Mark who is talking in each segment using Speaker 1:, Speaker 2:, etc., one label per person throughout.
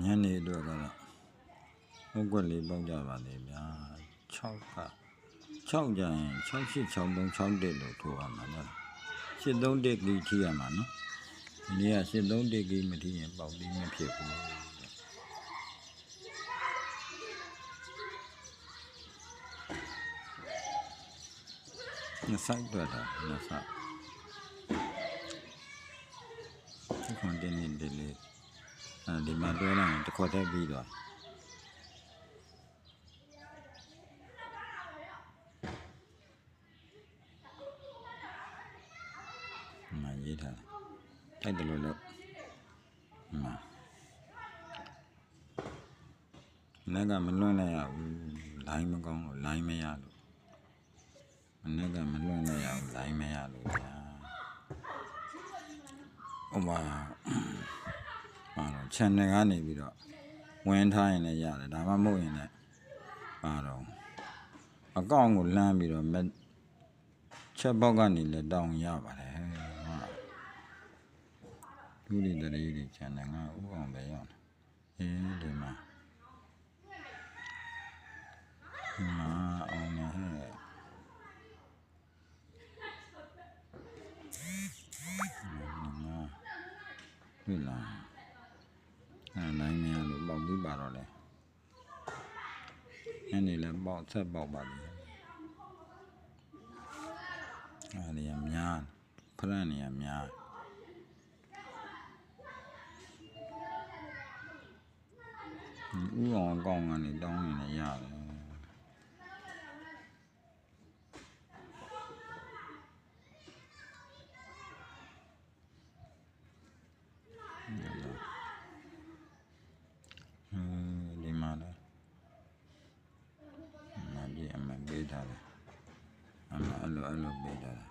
Speaker 1: ညနေအတွက်ကတော့ဟုတ်ကွက်လေးပေါက်ကြပါလေဗျာ6ကြရင်686361လို့ထိုးရမှာနော်831ကြီးထိရမှာနော်ဒီနေ့က831ကြီးမထိရင်ပေါက်ပြီးမဖြစ်ဘူးနှစ်ဆိုင်တွေ့တာနှစ်ဆိုင်ဒီကွန်တင်းနေတယ်လေဒီမှာတွဲလိုက်ရင်တစ်ခေါက်တည်းပြီးတော့မရေးထားတိုက်တယ်လို့လက်ကမလွှင့်လိုက်ရဘူးလိုင်းမကောင်းလို့လိုင်းမရလို့မနေ့ကမလွှင့်လိုက်ရဘူးလိုင်းမရလို့ဗျာဟိုမှာတော့ channel ကနေပြီးတော့ဝင်ထားရင်လည်းရတယ်ဒါမှမဟုတ်ရင်လည်းတော့အကောင့်ကိုလှမ်းပြီးတော့ချက်ပေါက်ကနေလည်းတောင်းရပါတယ်လူတွေတည်းတွေ channel ကဥအောင်ပဲရောက်ဒီမှာအောင်နေဟဲ့တွေ့လားနိုင်မရလို့ပေါက်ပြီးပါတော့လေညနေလည်းပေါက်ဆက်ပေါက်ပါလိမ့်နေရများဖရန်နေရများဥအောင်အကောင့်ကနေတောင်းနေရတယ်ဒီမှာလည်းအမပေးထားတယ်အဲ့လိုပေးထားတယ်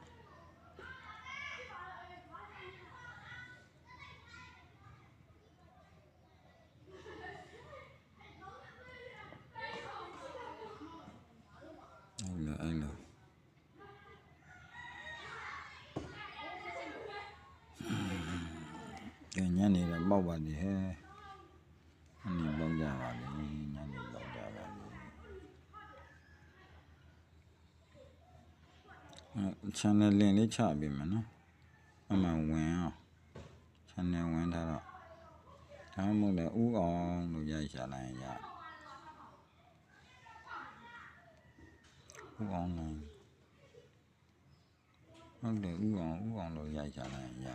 Speaker 1: အဲ့လိုညနေတော့ပေါက်ပါလေဟဲ့ညနေပေါက်ကြပါလေညနေပေါက်ကြပါလေchannel လင်းလေးချပေးမယ်နော်အမှဝင်အောင် channel ဝင်ထားတော့ဒါမှမဟုတ်လည်းဥအောင်လို့ရိုက်ရှာလိုက်ရဥအောင်လိုက်ဟုတ်တယ်ဥအောင်လို့ရိုက်ရှာလိုက်ရ